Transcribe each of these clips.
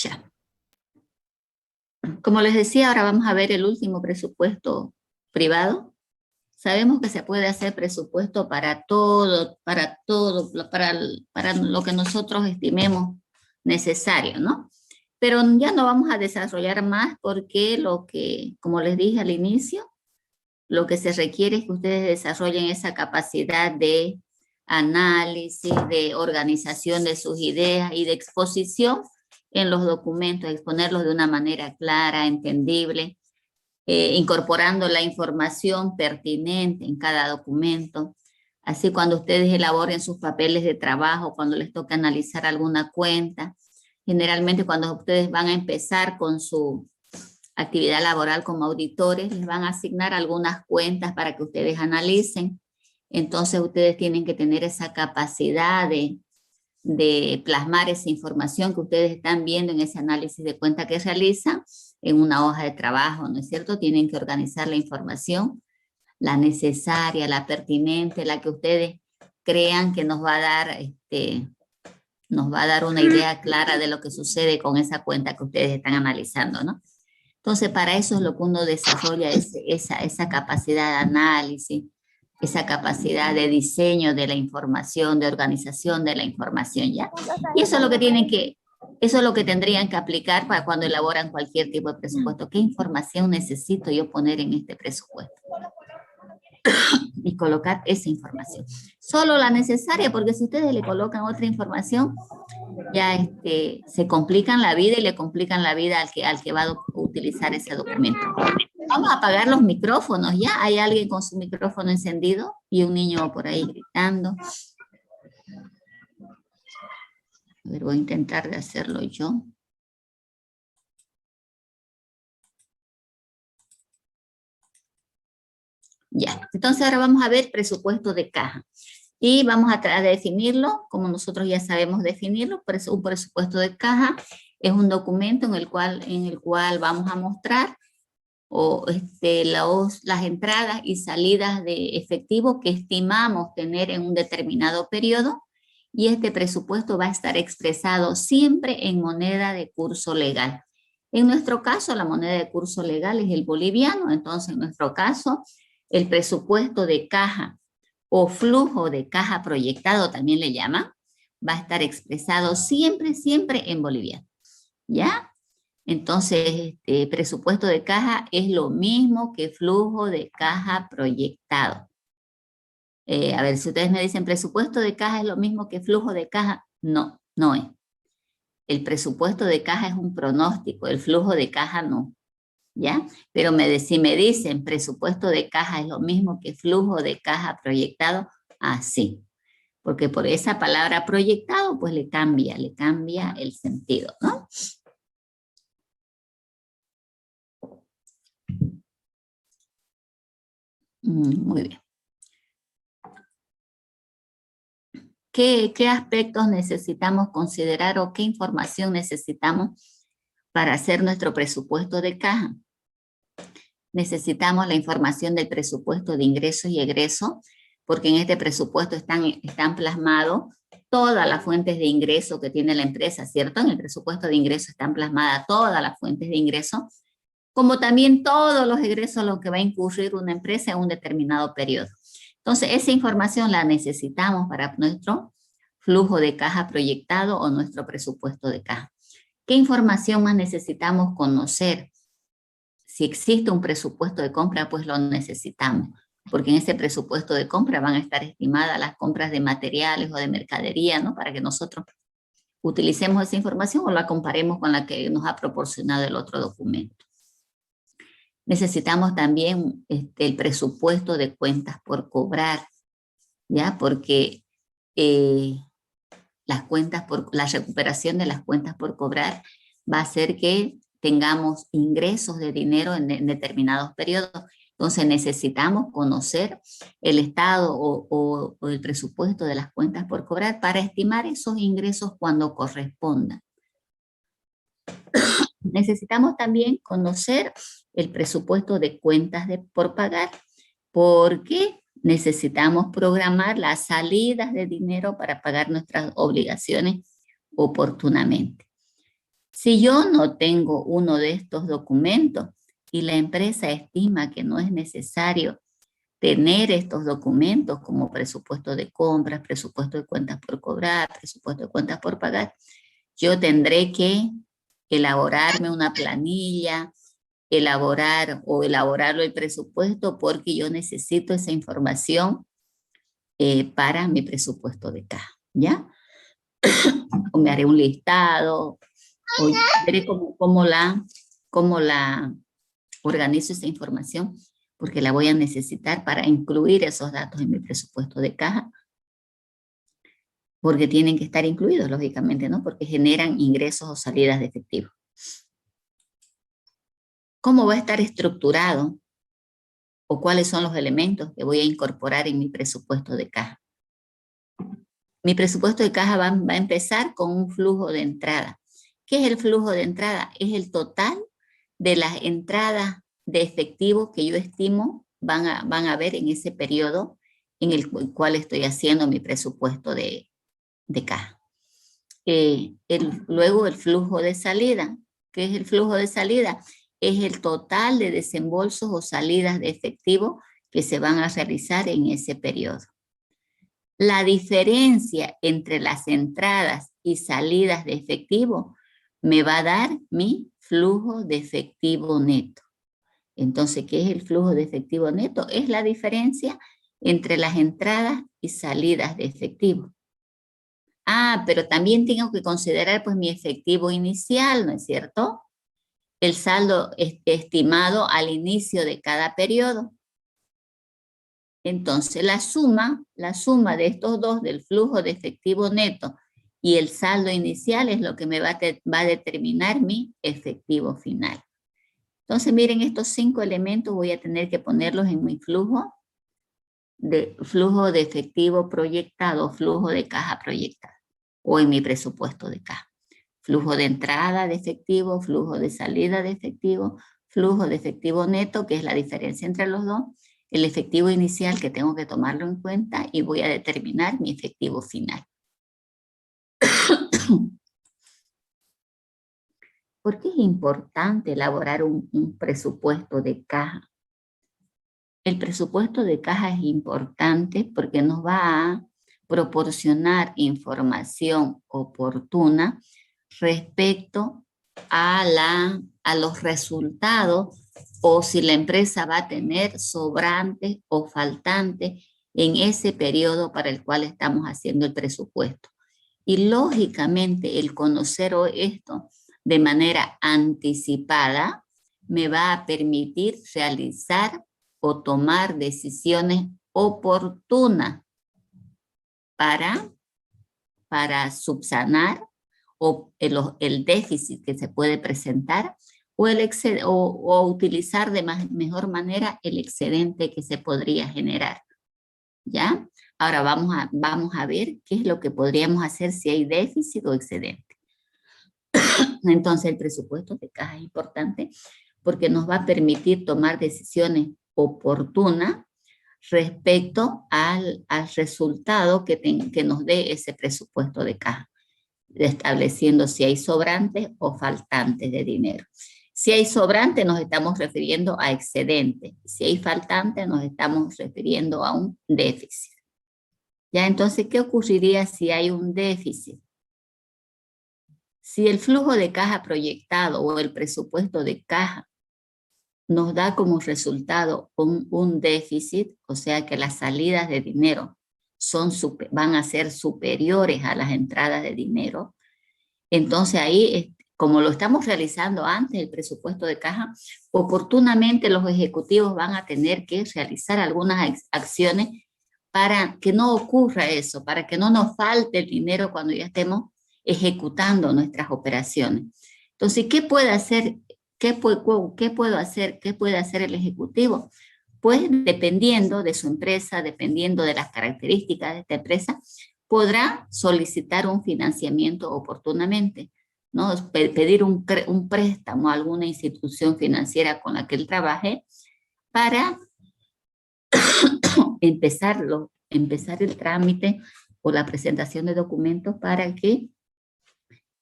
Ya. Como les decía, ahora vamos a ver el último presupuesto privado. Sabemos que se puede hacer presupuesto para todo, para lo que nosotros estimemos necesario, ¿no? Pero ya no vamos a desarrollar más porque como les dije al inicio, lo que se requiere es que ustedes desarrollen esa capacidad de análisis, de organización de sus ideas y de exposición en los documentos, exponerlos de una manera clara, entendible, incorporando la información pertinente en cada documento. Así cuando ustedes elaboren sus papeles de trabajo, cuando les toque analizar alguna cuenta, generalmente cuando ustedes van a empezar con su actividad laboral como auditores, les van a asignar algunas cuentas para que ustedes analicen. Entonces ustedes tienen que tener esa capacidad de plasmar esa información que ustedes están viendo en ese análisis de cuenta que realizan en una hoja de trabajo, ¿no es cierto? Tienen que organizar la información, la necesaria, la pertinente, la que ustedes crean que nos va a dar una idea clara de lo que sucede con esa cuenta que ustedes están analizando, ¿no? Entonces, para eso es lo que uno desarrolla, esa capacidad de análisis, esa capacidad de diseño de la información, de organización de la información, ¿ya? Y eso es lo que eso es lo que tendrían que aplicar para cuando elaboran cualquier tipo de presupuesto. ¿Qué información necesito yo poner en este presupuesto? Y colocar esa información. Solo la necesaria, porque si ustedes le colocan otra información, ya se complican la vida y le complican la vida al que va a utilizar ese documento. Vamos a apagar los micrófonos, ¿ya? Hay alguien con su micrófono encendido y un niño por ahí gritando. A ver, voy a intentar de hacerlo yo. Ya, entonces ahora vamos a ver presupuesto de caja. Y vamos a definirlo, como nosotros ya sabemos definirlo, un presupuesto de caja es un documento en el cual vamos a mostrar las entradas y salidas de efectivo que estimamos tener en un determinado periodo, y este presupuesto va a estar expresado siempre en moneda de curso legal. En nuestro caso, la moneda de curso legal es el boliviano, entonces en nuestro caso, el presupuesto de caja o flujo de caja proyectado, también le llaman, va a estar expresado siempre, siempre en boliviano, ¿ya? Entonces, presupuesto de caja es lo mismo que flujo de caja proyectado. A ver, si ustedes me dicen presupuesto de caja es lo mismo que flujo de caja, no, no es. El presupuesto de caja es un pronóstico, el flujo de caja no, ¿ya? Pero si me dicen presupuesto de caja es lo mismo que flujo de caja proyectado, así. Porque por esa palabra proyectado, pues le cambia el sentido, ¿no? Muy bien. ¿Qué aspectos necesitamos considerar o qué información necesitamos para hacer nuestro presupuesto de caja? Necesitamos la información del presupuesto de ingresos y egresos, porque en este presupuesto están plasmados todas las fuentes de ingreso que tiene la empresa, ¿cierto? En el presupuesto de ingresos están plasmadas todas las fuentes de ingreso, como también todos los egresos a los que va a incurrir una empresa en un determinado periodo. Entonces, esa información la necesitamos para nuestro flujo de caja proyectado o nuestro presupuesto de caja. ¿Qué información más necesitamos conocer? Si existe un presupuesto de compra, pues lo necesitamos, porque en ese presupuesto de compra van a estar estimadas las compras de materiales o de mercadería, ¿no? Para que nosotros utilicemos esa información o la comparemos con la que nos ha proporcionado el otro documento. Necesitamos también el presupuesto de cuentas por cobrar, ¿ya? Porque la recuperación de las cuentas por cobrar va a hacer que tengamos ingresos de dinero en determinados periodos. Entonces necesitamos conocer el estado o el presupuesto de las cuentas por cobrar para estimar esos ingresos cuando correspondan. Necesitamos también conocer el presupuesto de cuentas por pagar, porque necesitamos programar las salidas de dinero para pagar nuestras obligaciones oportunamente. Si yo no tengo uno de estos documentos y la empresa estima que no es necesario tener estos documentos como presupuesto de compras, presupuesto de cuentas por cobrar, presupuesto de cuentas por pagar, yo tendré que elaborarme una planilla, elaborarlo el presupuesto porque yo necesito esa información para mi presupuesto de caja, ¿ya? O me haré un listado, o veré cómo la organizo esa información, porque la voy a necesitar para incluir esos datos en mi presupuesto de caja, porque tienen que estar incluidos, lógicamente, ¿no? Porque generan ingresos o salidas de efectivo. ¿Cómo va a estar estructurado o cuáles son los elementos que voy a incorporar en mi presupuesto de caja? Mi presupuesto de caja va a empezar con un flujo de entrada. ¿Qué es el flujo de entrada? Es el total de las entradas de efectivo que yo estimo van a ver en ese periodo en el cual estoy haciendo mi presupuesto de caja. Luego el flujo de salida. ¿Qué es el flujo de salida? Es el total de desembolsos o salidas de efectivo que se van a realizar en ese periodo. La diferencia entre las entradas y salidas de efectivo me va a dar mi flujo de efectivo neto. Entonces, ¿qué es el flujo de efectivo neto? Es la diferencia entre las entradas y salidas de efectivo. Ah, pero también tengo que considerar pues mi efectivo inicial, ¿no es cierto? El saldo estimado al inicio de cada periodo. Entonces, la suma de estos dos, del flujo de efectivo neto y el saldo inicial, es lo que me va a determinar mi efectivo final. Entonces, miren, estos 5 elementos voy a tener que ponerlos en mi flujo de efectivo proyectado, flujo de caja proyectado, o en mi presupuesto de caja. Flujo de entrada de efectivo, flujo de salida de efectivo, flujo de efectivo neto, que es la diferencia entre los dos, el efectivo inicial que tengo que tomarlo en cuenta y voy a determinar mi efectivo final. ¿Por qué es importante elaborar un presupuesto de caja? El presupuesto de caja es importante porque nos va a proporcionar información oportuna respecto a los resultados o si la empresa va a tener sobrantes o faltantes en ese periodo para el cual estamos haciendo el presupuesto. Y lógicamente el conocer esto de manera anticipada me va a permitir realizar o tomar decisiones oportunas para subsanar o el déficit que se puede presentar o utilizar de mejor manera el excedente que se podría generar. ¿Ya? Ahora vamos a ver qué es lo que podríamos hacer si hay déficit o excedente. Entonces el presupuesto de caja es importante porque nos va a permitir tomar decisiones oportunas respecto al resultado que nos dé ese presupuesto de caja, estableciendo si hay sobrantes o faltantes de dinero. Si hay sobrante, nos estamos refiriendo a excedente. Si hay faltante, nos estamos refiriendo a un déficit. Ya, entonces, ¿qué ocurriría si hay un déficit? Si el flujo de caja proyectado o el presupuesto de caja nos da como resultado un déficit, o sea que las salidas de dinero van a ser superiores a las entradas de dinero, entonces ahí, como lo estamos realizando antes el presupuesto de caja, oportunamente los ejecutivos van a tener que realizar algunas acciones para que no ocurra eso, para que no nos falte el dinero cuando ya estemos ejecutando nuestras operaciones. Entonces, ¿qué puede hacer? ¿Qué puedo hacer? ¿Qué puede hacer el ejecutivo? Pues dependiendo de su empresa, dependiendo de las características de esta empresa, podrá solicitar un financiamiento oportunamente, ¿no? Pedir un préstamo a alguna institución financiera con la que él trabaje para empezar el trámite o la presentación de documentos para que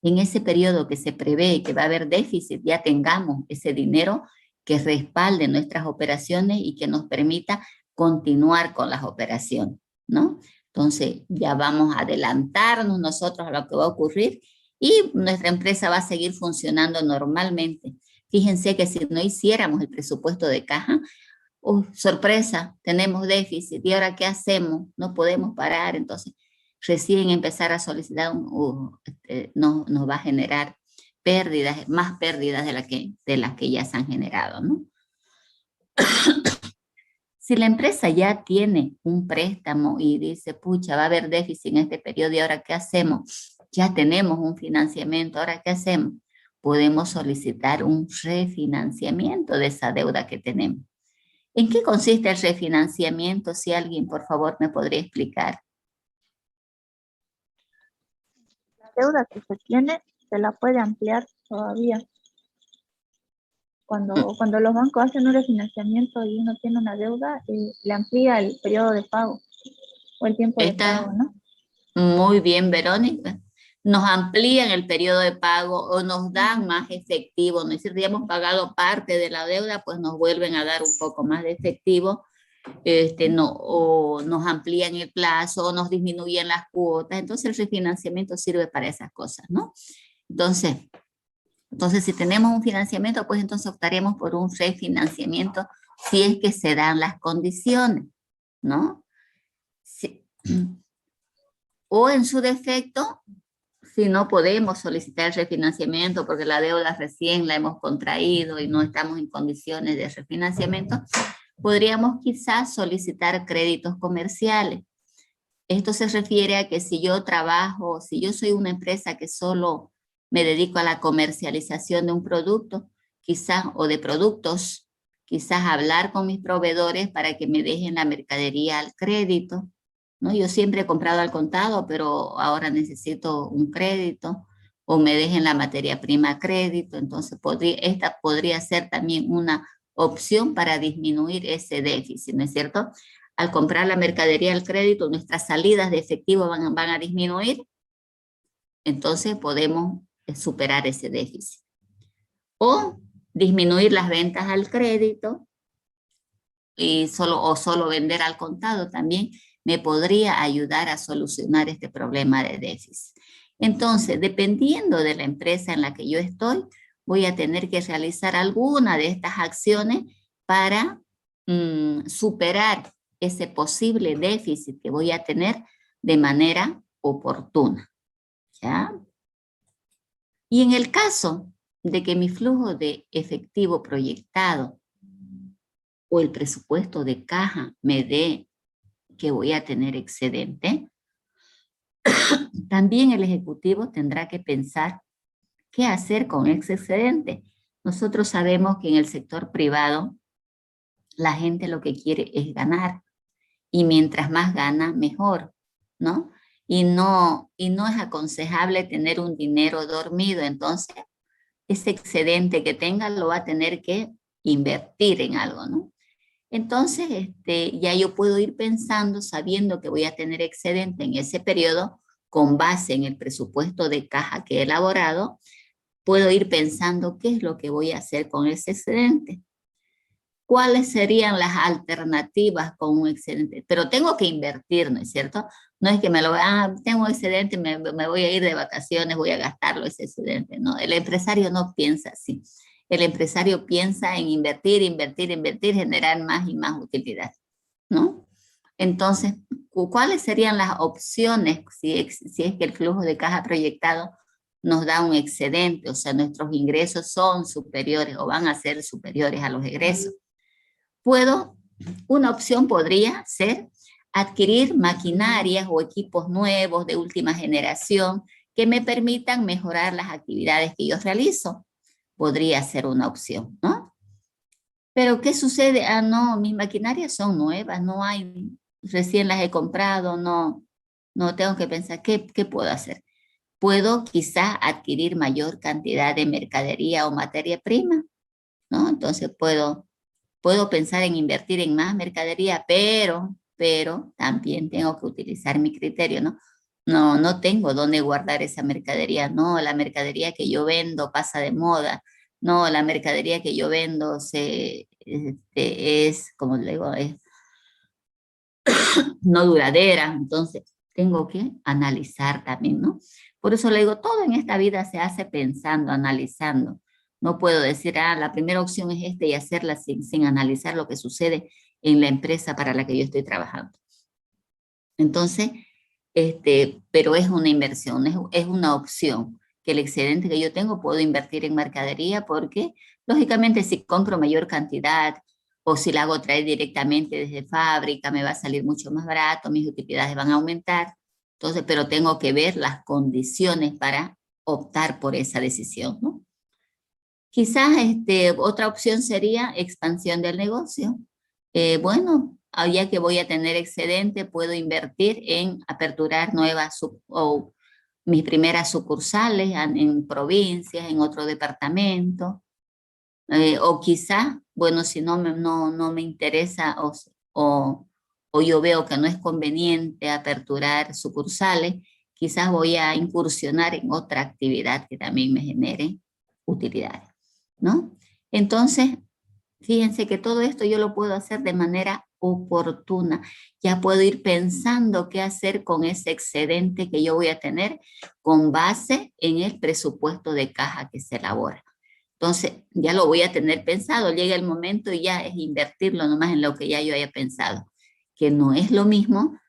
en ese periodo que se prevé que va a haber déficit, ya tengamos ese dinero que respalde nuestras operaciones y que nos permita continuar con las operaciones, ¿no? Entonces, ya vamos a adelantarnos nosotros a lo que va a ocurrir y nuestra empresa va a seguir funcionando normalmente. Fíjense que si no hiciéramos el presupuesto de caja, sorpresa, tenemos déficit, ¿y ahora qué hacemos? No podemos parar, entonces recién empezar a solicitar nos va a generar pérdidas, más pérdidas de las que ya se han generado, ¿no? Si la empresa ya tiene un préstamo y dice, pucha, va a haber déficit en este periodo, ¿y ahora qué hacemos? Ya tenemos un financiamiento, ¿ahora qué hacemos? Podemos solicitar un refinanciamiento de esa deuda que tenemos. ¿En qué consiste el refinanciamiento? Si alguien, por favor, me podría explicar. La deuda que se tiene se la puede ampliar todavía. Cuando los bancos hacen un refinanciamiento y uno tiene una deuda, le amplía el periodo de pago o el tiempo de pago, Está ¿no? muy bien, Verónica. Nos amplían el periodo de pago o nos dan más efectivo. ¿No es cierto? Ya hemos pagado parte de la deuda, pues nos vuelven a dar un poco más de efectivo. O nos amplían el plazo o nos disminuyen las cuotas. Entonces el refinanciamiento sirve para esas cosas, ¿no? Entonces, si tenemos un financiamiento, pues entonces optaremos por un refinanciamiento si es que se dan las condiciones, ¿no? Sí. O en su defecto, si no podemos solicitar el refinanciamiento porque la deuda recién la hemos contraído y no estamos en condiciones de refinanciamiento, podríamos quizás solicitar créditos comerciales. Esto se refiere a que si yo trabajo, si yo soy una empresa que solo me dedico a la comercialización de un producto, quizás, o de productos, quizás hablar con mis proveedores para que me dejen la mercadería al crédito, ¿no? Yo siempre he comprado al contado, pero ahora necesito un crédito, o me dejen la materia prima a crédito, entonces esta podría ser también una opción para disminuir ese déficit, ¿no es cierto? Al comprar la mercadería al crédito, nuestras salidas de efectivo van a disminuir, entonces podemos superar ese déficit. O disminuir las ventas al crédito y solo vender al contado también me podría ayudar a solucionar este problema de déficit. Entonces, dependiendo de la empresa en la que yo estoy, voy a tener que realizar alguna de estas acciones para superar ese posible déficit que voy a tener de manera oportuna, ¿ya? Y en el caso de que mi flujo de efectivo proyectado o el presupuesto de caja me dé que voy a tener excedente, también el ejecutivo tendrá que pensar qué hacer con ese excedente. Nosotros sabemos que en el sector privado la gente lo que quiere es ganar y mientras más gana, mejor, ¿no? Y no es aconsejable tener un dinero dormido, entonces ese excedente que tenga lo va a tener que invertir en algo, ¿no? Entonces, ya yo puedo ir pensando, sabiendo que voy a tener excedente en ese periodo, con base en el presupuesto de caja que he elaborado, puedo ir pensando qué es lo que voy a hacer con ese excedente. ¿Cuáles serían las alternativas con un excedente? Pero tengo que invertir, ¿no es cierto? No es que tengo un excedente, me voy a ir de vacaciones, voy a gastarlo ese excedente. No, el empresario no piensa así. El empresario piensa en invertir, invertir, invertir, generar más y más utilidad, ¿no? Entonces, ¿cuáles serían las opciones si es que el flujo de caja proyectado nos da un excedente? O sea, nuestros ingresos son superiores o van a ser superiores a los egresos. Una opción podría ser adquirir maquinarias o equipos nuevos de última generación que me permitan mejorar las actividades que yo realizo. Podría ser una opción, ¿no? Pero ¿qué sucede? No, mis maquinarias son nuevas, no hay, recién las he comprado, no tengo que pensar, ¿qué puedo hacer? Puedo quizá adquirir mayor cantidad de mercadería o materia prima, ¿no? Entonces puedo pensar en invertir en más mercadería, pero también tengo que utilizar mi criterio, ¿no? no tengo dónde guardar esa mercadería. No, la mercadería que yo vendo pasa de moda. No, la mercadería que yo vendo es, como le digo, es no duradera. Entonces, tengo que analizar también, ¿no? Por eso le digo, todo en esta vida se hace pensando, analizando. No puedo decir, la primera opción es esta y hacerla sin analizar lo que sucede en la empresa para la que yo estoy trabajando. Entonces, pero es una inversión, es una opción, que el excedente que yo tengo puedo invertir en mercadería porque, lógicamente, si compro mayor cantidad o si la hago traer directamente desde fábrica, me va a salir mucho más barato, mis utilidades van a aumentar. Entonces, pero tengo que ver las condiciones para optar por esa decisión, ¿no? Quizás otra opción sería expansión del negocio. Bueno, ya que voy a tener excedente, puedo invertir en aperturar o mis primeras sucursales en provincias, en otro departamento. O quizás, bueno, si no me interesa o yo veo que no es conveniente aperturar sucursales, quizás voy a incursionar en otra actividad que también me genere utilidades, ¿no? Entonces, fíjense que todo esto yo lo puedo hacer de manera oportuna. Ya puedo ir pensando qué hacer con ese excedente que yo voy a tener con base en el presupuesto de caja que se elabora. Entonces, ya lo voy a tener pensado. Llega el momento y ya es invertirlo nomás en lo que ya yo haya pensado. Que no es lo mismo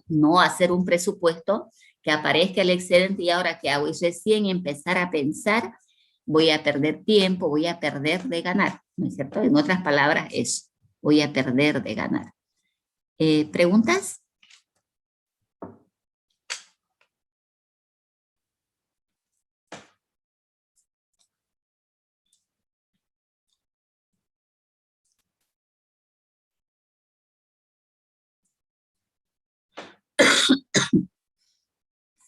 no hacer un presupuesto, que aparezca el excedente y ahora qué hago. Y recién empezar a pensar, voy a perder tiempo, voy a perder de ganar, ¿no es cierto? En otras palabras, eso, voy a perder de ganar. ¿Preguntas?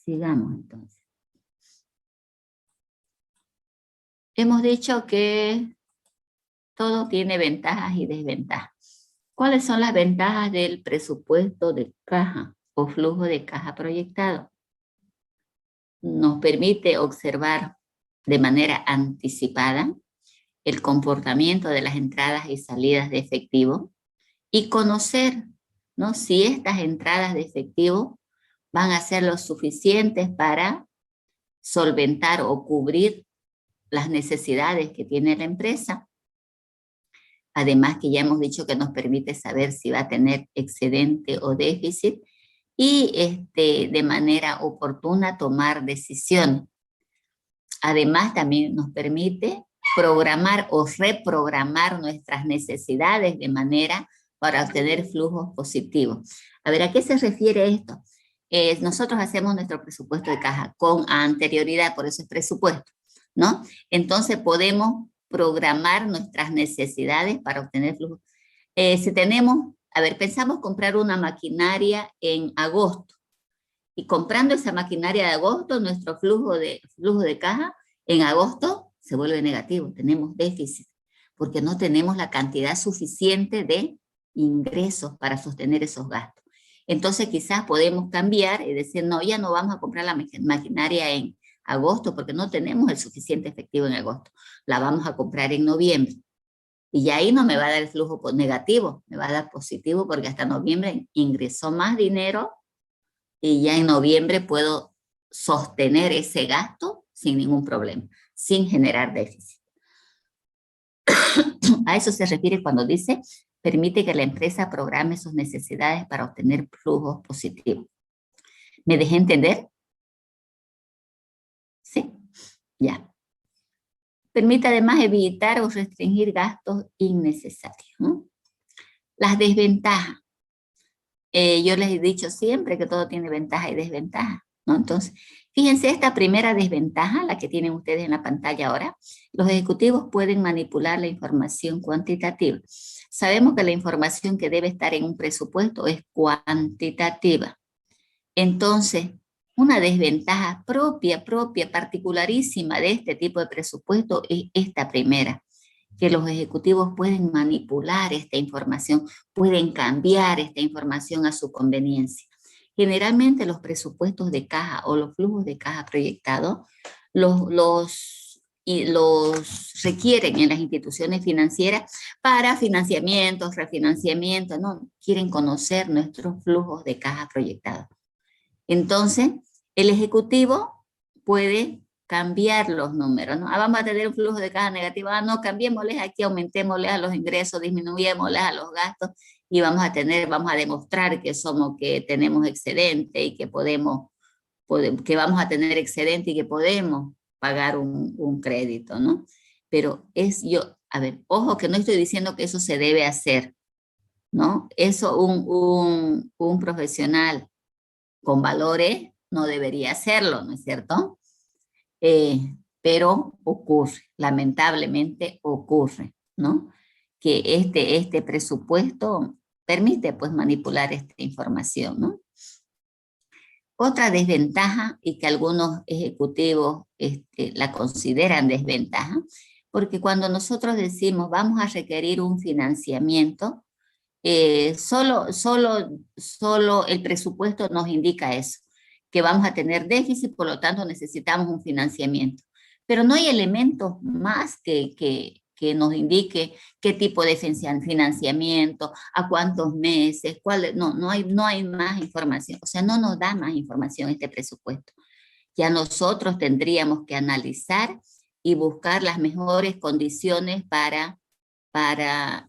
Sigamos entonces. Hemos dicho que todo tiene ventajas y desventajas. ¿Cuáles son las ventajas del presupuesto de caja o flujo de caja proyectado? Nos permite observar de manera anticipada el comportamiento de las entradas y salidas de efectivo y conocer, ¿no?, si estas entradas de efectivo van a ser lo suficientes para solventar o cubrir las necesidades que tiene la empresa. Además que ya hemos dicho que nos permite saber si va a tener excedente o déficit y de manera oportuna tomar decisiones. Además también nos permite programar o reprogramar nuestras necesidades de manera para obtener flujos positivos. A ver, ¿a qué se refiere esto? Nosotros hacemos nuestro presupuesto de caja con anterioridad, por eso es presupuesto, ¿no? Entonces podemos programar nuestras necesidades para obtener flujos. Si tenemos, a ver, pensamos comprar una maquinaria en agosto y comprando esa maquinaria de agosto, nuestro flujo de caja en agosto se vuelve negativo, tenemos déficit, porque no tenemos la cantidad suficiente de ingresos para sostener esos gastos. Entonces quizás podemos cambiar y decir, no, ya no vamos a comprar la maquinaria en agosto porque no tenemos el suficiente efectivo en agosto. La vamos a comprar en noviembre. Y ya ahí no me va a dar el flujo negativo, me va a dar positivo porque hasta noviembre ingresó más dinero y ya en noviembre puedo sostener ese gasto sin ningún problema, sin generar déficit. A eso se refiere cuando dice, permite que la empresa programe sus necesidades para obtener flujos positivos. ¿Me dejé entender? Sí, ya. Permite además evitar o restringir gastos innecesarios, ¿no? Las desventajas. Yo les he dicho siempre que todo tiene ventaja y desventaja, ¿no? Entonces, fíjense esta primera desventaja, la que tienen ustedes en la pantalla ahora. Los ejecutivos pueden manipular la información cuantitativa. Sabemos que la información que debe estar en un presupuesto es cuantitativa. Entonces, una desventaja propia, particularísima de este tipo de presupuesto es esta primera, que los ejecutivos pueden manipular esta información, pueden cambiar esta información a su conveniencia. Generalmente los presupuestos de caja o los flujos de caja proyectados los requieren en las instituciones financieras para financiamientos, refinanciamientos, ¿no? Quieren conocer nuestros flujos de caja proyectados. Entonces, el ejecutivo puede cambiar los números, ¿no? Vamos a tener un flujo de caja negativo, no, cambiémosles aquí, aumentémosles a los ingresos, disminuyémosles a los gastos y vamos a demostrar que tenemos excedente y que que vamos a tener excedente y que podemos pagar un crédito, ¿no? Pero ojo que no estoy diciendo que eso se debe hacer, ¿no? Eso un profesional con valores no debería hacerlo, ¿no es cierto? Pero ocurre, lamentablemente ocurre, ¿no? Que este presupuesto permite pues manipular esta información, ¿no? Otra desventaja, y que algunos ejecutivos la consideran desventaja, porque cuando nosotros decimos vamos a requerir un financiamiento, solo el presupuesto nos indica eso, que vamos a tener déficit, por lo tanto necesitamos un financiamiento. Pero no hay elementos más que nos indique qué tipo de financiamiento, a cuántos meses, no hay más información, o sea, no nos da más información este presupuesto. Ya nosotros tendríamos que analizar y buscar las mejores condiciones para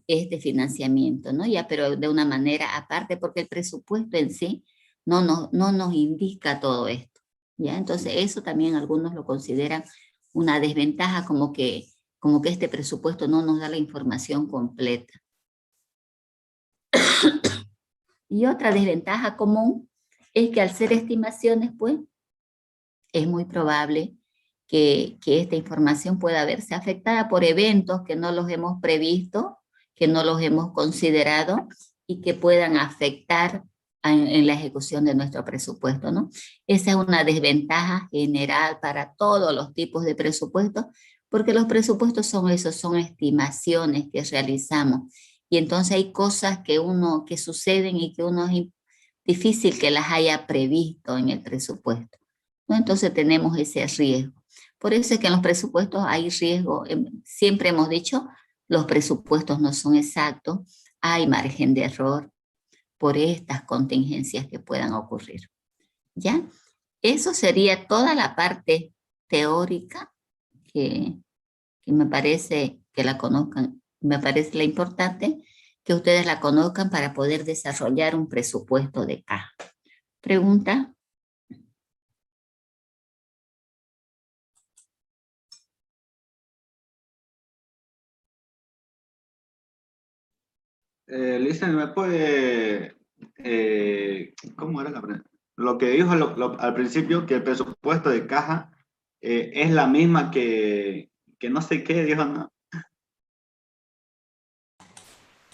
este financiamiento, ¿no? Ya, pero de una manera aparte, porque el presupuesto en sí no nos indica todo esto, ¿ya? Entonces eso también algunos lo consideran una desventaja, como que este presupuesto no nos da la información completa. Y otra desventaja común es que al ser estimaciones, pues, es muy probable que esta información pueda verse afectada por eventos que no los hemos previsto, que no los hemos considerado y que puedan afectar en la ejecución de nuestro presupuesto, ¿no? Esa es una desventaja general para todos los tipos de presupuestos, porque los presupuestos son estimaciones que realizamos. Y entonces hay cosas que suceden y que uno es difícil que las haya previsto en el presupuesto, ¿no? Entonces tenemos ese riesgo. Por eso es que en los presupuestos hay riesgo. Siempre hemos dicho, los presupuestos no son exactos, hay margen de error por estas contingencias que puedan ocurrir, ¿ya? Eso sería toda la parte teórica que me parece que la conozcan, me parece la importante que ustedes la conozcan para poder desarrollar un presupuesto de caja. ¿Pregunta? Lisa, ¿me puede, cómo era lo que dijo al principio, que el presupuesto de caja es la misma que no sé qué, dijo, ¿no?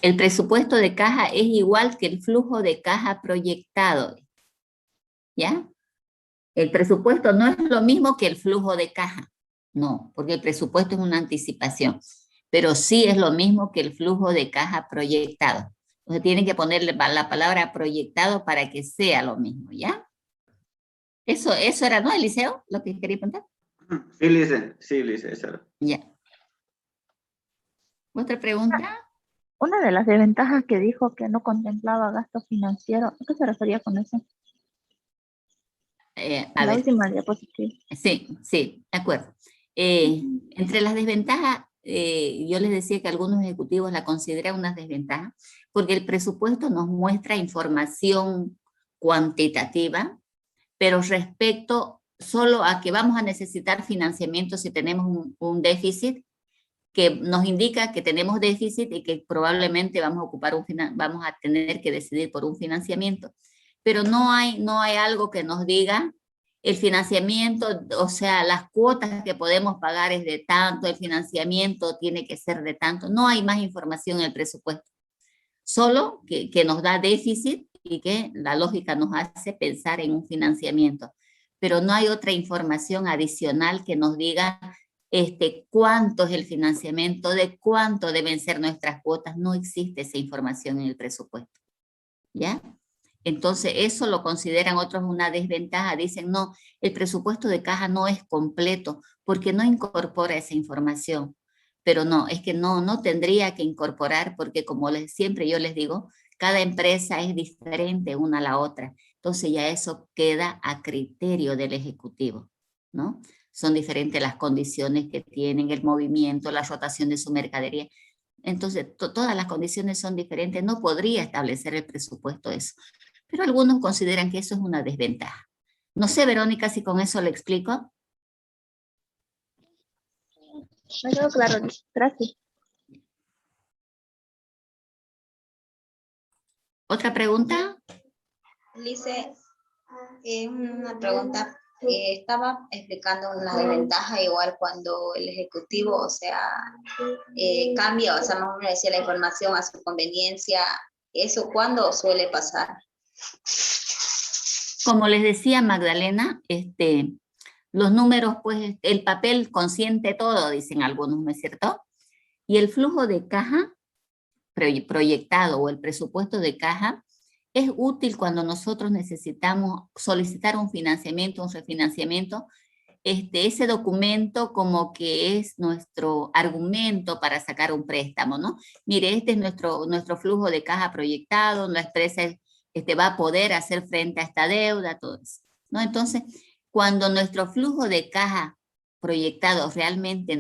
El presupuesto de caja es igual que el flujo de caja proyectado, ¿ya? El presupuesto no es lo mismo que el flujo de caja, no, porque el presupuesto es una anticipación, pero sí es lo mismo que el flujo de caja proyectado. Entonces tienen que ponerle la palabra proyectado para que sea lo mismo, ¿ya? Eso era, ¿no, Eliseo? Lo que quería preguntar. Sí, Lisa, eso era. Ya. ¿Otra pregunta? Una de las desventajas que dijo que no contemplaba gasto financiero, ¿a qué se refería con eso? La última diapositiva. Sí, de acuerdo. Entre las desventajas, yo les decía que algunos ejecutivos la consideran una desventaja porque el presupuesto nos muestra información cuantitativa, pero respecto solo a que vamos a necesitar financiamiento si tenemos un déficit, que nos indica que tenemos déficit y que probablemente vamos a tener que decidir por un financiamiento. Pero no hay algo que nos diga el financiamiento, o sea, las cuotas que podemos pagar es de tanto, el financiamiento tiene que ser de tanto. No hay más información en el presupuesto. Solo que nos da déficit y que la lógica nos hace pensar en un financiamiento. Pero no hay otra información adicional que nos diga cuánto es el financiamiento, de cuánto deben ser nuestras cuotas. No existe esa información en el presupuesto, ¿ya? Entonces, eso lo consideran otros una desventaja. Dicen, no, el presupuesto de caja no es completo porque no incorpora esa información. Pero no, es que no tendría que incorporar porque como siempre yo les digo, cada empresa es diferente una a la otra. Entonces ya eso queda a criterio del ejecutivo, ¿no? Son diferentes las condiciones que tienen, el movimiento, la rotación de su mercadería. Entonces, todas las condiciones son diferentes. No podría establecer el presupuesto eso. Pero algunos consideran que eso es una desventaja. No sé, Verónica, si con eso le explico. Me quedó claro, gracias. ¿Otra pregunta? Lice, una pregunta. Estaba explicando una desventaja igual cuando el ejecutivo, o sea, cambia, o sea, más o menos decía la información a su conveniencia. ¿Eso cuándo suele pasar? Como les decía Magdalena, los números, pues el papel consiente todo, dicen algunos, ¿no es cierto? Y el flujo de caja proyectado o el presupuesto de caja es útil cuando nosotros necesitamos solicitar un financiamiento, un refinanciamiento. Ese documento como que es nuestro argumento para sacar un préstamo, ¿no? Mire, este es nuestro flujo de caja proyectado, la empresa va a poder hacer frente a esta deuda, todo eso, ¿no? Entonces, cuando nuestro flujo de caja proyectado realmente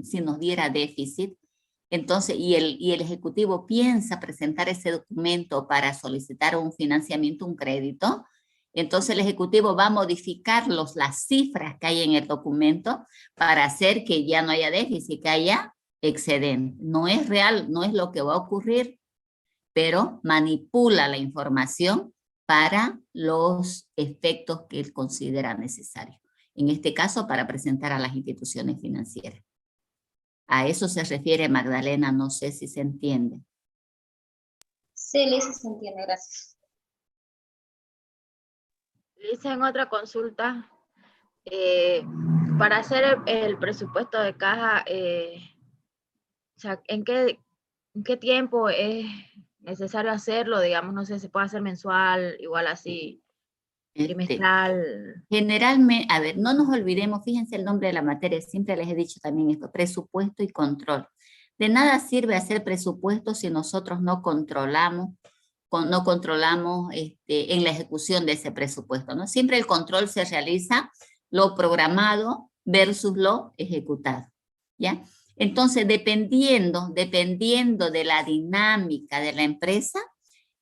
si nos diera déficit, entonces, y el ejecutivo piensa presentar ese documento para solicitar un financiamiento, un crédito, entonces el ejecutivo va a modificar las cifras que hay en el documento para hacer que ya no haya déficit, que haya excedente. No es real, no es lo que va a ocurrir, pero manipula la información para los efectos que él considera necesarios. En este caso, para presentar a las instituciones financieras. A eso se refiere Magdalena, no sé si se entiende. Sí, Lice, se entiende, gracias. Lice, en otra consulta, para hacer el presupuesto de caja, o sea, ¿en qué tiempo es necesario hacerlo? Digamos, no sé, se puede hacer mensual, igual así, trimestral. Generalmente, a ver, no nos olvidemos, fíjense el nombre de la materia, siempre les he dicho también esto, presupuesto y control. De nada sirve hacer presupuesto si nosotros no controlamos en la ejecución de ese presupuesto, ¿no? Siempre el control se realiza lo programado versus lo ejecutado, ¿ya? Entonces, dependiendo de la dinámica de la empresa,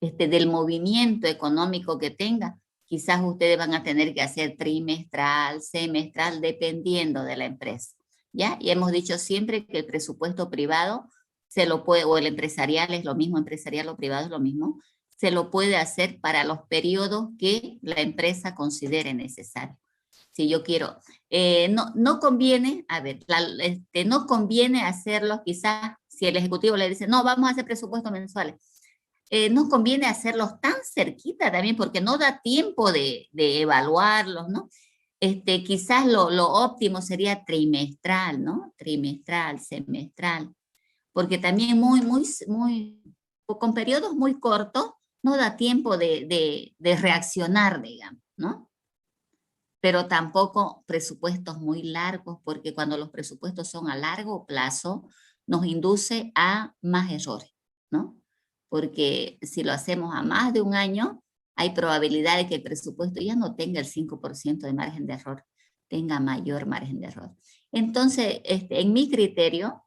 del movimiento económico que tenga, quizás ustedes van a tener que hacer trimestral, semestral, dependiendo de la empresa, ¿ya? Y hemos dicho siempre que el presupuesto privado se lo puede, o el empresarial es lo mismo, empresarial o privado es lo mismo, se lo puede hacer para los periodos que la empresa considere necesario. Si yo quiero, no conviene, a ver, no conviene hacerlo quizás si el ejecutivo le dice, no, vamos a hacer presupuestos mensuales. No conviene hacerlos tan cerquita también porque no da tiempo de evaluarlos, ¿no? Quizás lo óptimo sería trimestral, ¿no? Trimestral, semestral, porque también con periodos muy cortos no da tiempo de reaccionar, digamos, ¿no? Pero tampoco presupuestos muy largos, porque cuando los presupuestos son a largo plazo, nos induce a más errores, ¿no? Porque si lo hacemos a más de un año, hay probabilidad de que el presupuesto ya no tenga el 5% de margen de error, tenga mayor margen de error. Entonces, en mi criterio,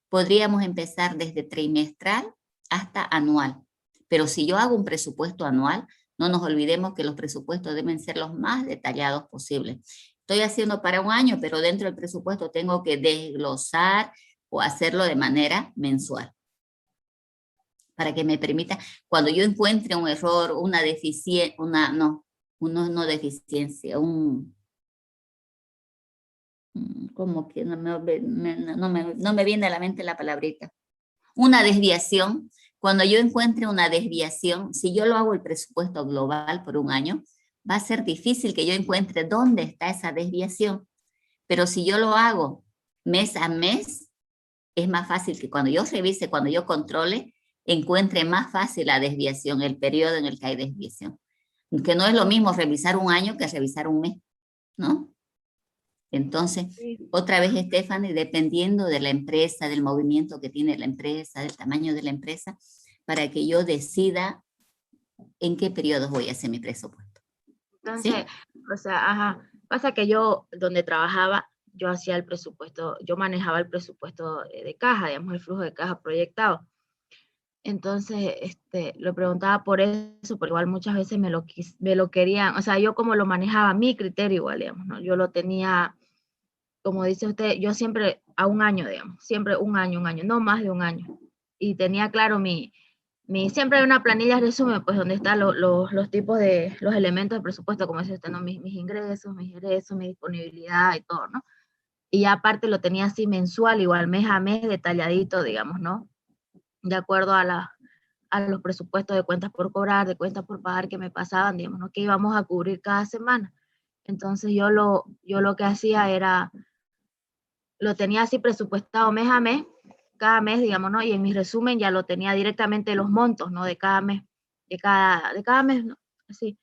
podríamos empezar desde trimestral hasta anual. Pero si yo hago un presupuesto anual, no nos olvidemos que los presupuestos deben ser los más detallados posibles. Estoy haciendo para un año, pero dentro del presupuesto tengo que desglosar o hacerlo de manera mensual. Para que me permita, cuando yo encuentre un error, una deficiencia, como que no me viene a la mente la palabrita. Una desviación. Cuando yo encuentre una desviación, si yo lo hago el presupuesto global por un año, va a ser difícil que yo encuentre dónde está esa desviación. Pero si yo lo hago mes a mes, es más fácil que cuando yo revise, cuando yo controle, encuentre más fácil la desviación, el periodo en el que hay desviación. Que no es lo mismo revisar un año que revisar un mes, ¿no? Entonces, otra vez, Stephanie, dependiendo de la empresa, del movimiento que tiene la empresa, del tamaño de la empresa, para que yo decida en qué periodos voy a hacer mi presupuesto. Entonces, ¿Sí? o sea, ajá, pasa que yo, donde trabajaba, yo hacía el presupuesto, yo manejaba el presupuesto de caja, digamos, el flujo de caja proyectado. Entonces, lo preguntaba por eso, porque igual muchas veces me lo querían, o sea, yo como lo manejaba, mi criterio igual, digamos, ¿no? Yo lo tenía, como dice usted, yo siempre a un año, digamos, siempre un año, no más de un año. Y tenía claro siempre hay una planilla de resumen, pues donde están los tipos de, los elementos de presupuesto, como dice usted, ¿no? Mis ingresos, mi disponibilidad y todo, ¿no? Y ya aparte lo tenía así mensual, igual mes a mes, detalladito, digamos, ¿no? De acuerdo a los presupuestos de cuentas por cobrar, de cuentas por pagar que me pasaban, digamos, ¿no? Que íbamos a cubrir cada semana. Entonces yo lo que hacía era, lo tenía así presupuestado mes a mes, cada mes, digamos, ¿no? Y en mi resumen ya lo tenía directamente los montos, ¿no? De cada mes, de cada mes, ¿no? Así.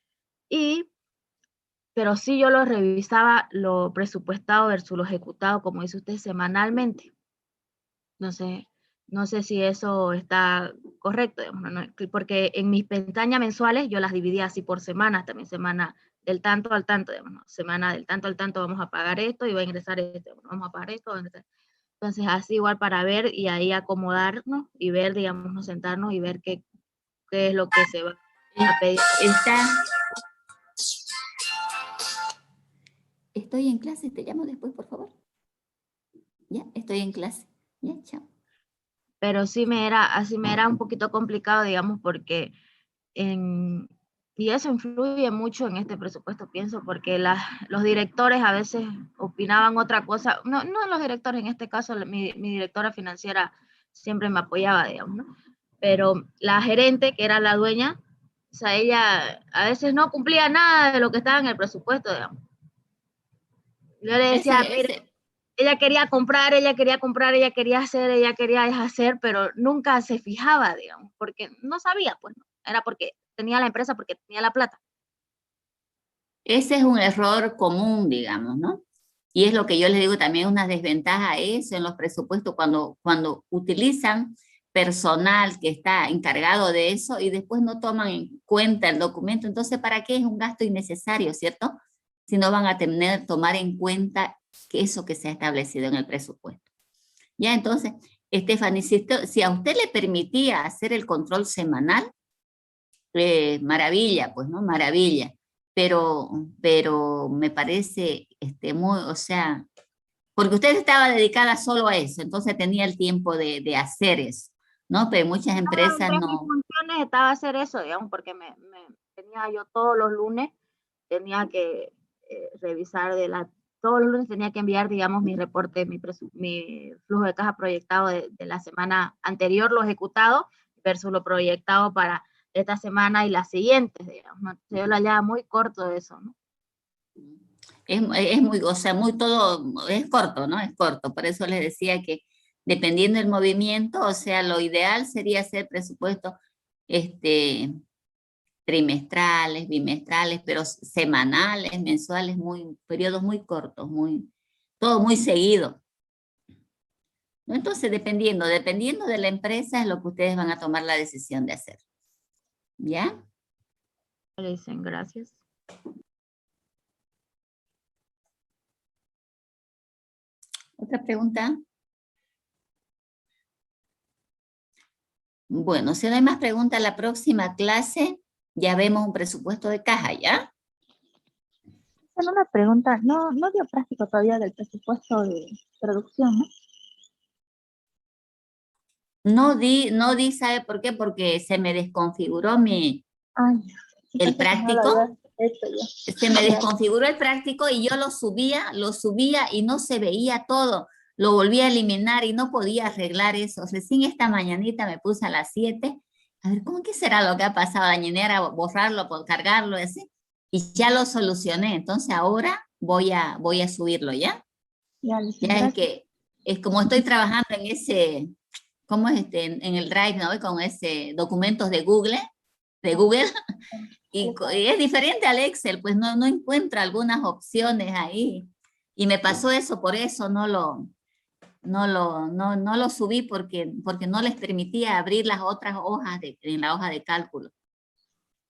Pero sí yo lo revisaba, lo presupuestado versus lo ejecutado, como dice usted, semanalmente. Entonces, no sé si eso está correcto, digamos, ¿no? Porque en mis pestañas mensuales yo las dividía así por semanas, también semana del tanto al tanto, digamos, ¿no? Semana del tanto al tanto vamos a pagar esto y va a ingresar esto, vamos a pagar esto, va a ingresar. Entonces, así igual para ver y ahí acomodarnos y ver, digamos, nos sentarnos y ver qué es lo que se va a pedir. Estoy en clase, te llamo después, por favor. Ya, estoy en clase. Ya, chao. Pero sí así me era un poquito complicado, digamos, porque y eso influye mucho en este presupuesto, pienso, porque los directores a veces opinaban otra cosa, no los directores, en este caso mi directora financiera siempre me apoyaba, digamos, ¿no? Pero la gerente, que era la dueña, o sea, ella a veces no cumplía nada de lo que estaba en el presupuesto, digamos. Yo le decía, mire, ella quería comprar, ella quería hacer, pero nunca se fijaba, digamos, porque no sabía, pues, ¿no? Era porque tenía la empresa, porque tenía la plata. Ese es un error común, digamos, ¿no? Y es lo que yo les digo también, una desventaja eso en los presupuestos cuando utilizan personal que está encargado de eso y después no toman en cuenta el documento. Entonces, ¿para qué es un gasto innecesario, cierto? Si no van a tomar en cuenta que eso que se ha establecido en el presupuesto. Ya, entonces, Stephanie, si a usted le permitía hacer el control semanal, maravilla, pues, ¿no? Maravilla. Pero me parece muy, o sea, porque usted estaba dedicada solo a eso, entonces tenía el tiempo de hacer eso, ¿no? Pero muchas empresas Entre mis no. funciones estaba hacer eso, digamos, porque tenía yo todos los lunes, tenía que revisar todos los lunes tenía que enviar, digamos, mi reporte, mi flujo de caja proyectado de la semana anterior, lo ejecutado, versus lo proyectado para esta semana y las siguientes, digamos, ¿no? Yo lo hallaba muy corto de eso, ¿no? Es muy, o sea, muy todo, es corto, ¿no? Es corto. Por eso les decía que dependiendo del movimiento, o sea, lo ideal sería hacer presupuestos trimestrales, bimestrales, pero semanales, mensuales, periodos muy cortos, todo muy seguido. ¿No? Entonces, dependiendo de la empresa es lo que ustedes van a tomar la decisión de hacer. ¿Ya? Le dicen gracias. ¿Otra pregunta? Bueno, si no hay más preguntas, la próxima clase ya vemos un presupuesto de caja, ¿ya? Una pregunta, no dio práctico todavía del presupuesto de producción, ¿no? No di, ¿sabe por qué? Porque se me desconfiguró el práctico. Se me desconfiguró el práctico y yo lo subía y no se veía todo. Lo volví a eliminar y no podía arreglar eso. Recién esta mañanita me puse a las 7. A ver, ¿cómo que será lo que ha pasado? A borrarlo, cargarlo, así. Y ya lo solucioné. Entonces ahora voy a subirlo, ¿ya? Ya es como estoy trabajando en ese ¿cómo es en el Drive, ¿no? Con ese documentos de Google, y es diferente al Excel, pues no encuentra algunas opciones ahí. Y me pasó eso, por eso no lo subí porque no les permitía abrir las otras hojas en la hoja de cálculo.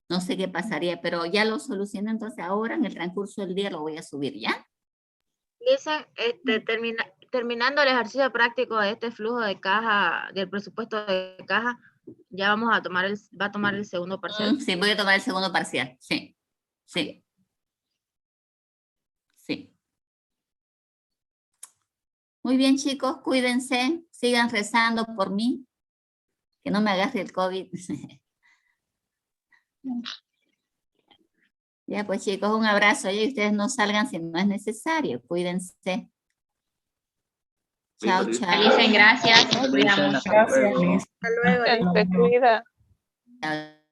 No sé qué pasaría, pero ya lo solucioné, entonces ahora en el transcurso del día lo voy a subir, ¿ya? Dicen, terminando el ejercicio práctico de este flujo de caja, del presupuesto de caja, ya vamos a tomar va a tomar el segundo parcial. Sí, voy a tomar el segundo parcial, sí. Muy bien, chicos, cuídense, sigan rezando por mí, que no me agarre el COVID. Ya, pues chicos, un abrazo, y ustedes no salgan si no es necesario, cuídense. Chao, chao. Alicen, gracias. Nos cuidamos. Gracias, Liz. Hasta luego. Se cuida. Chao.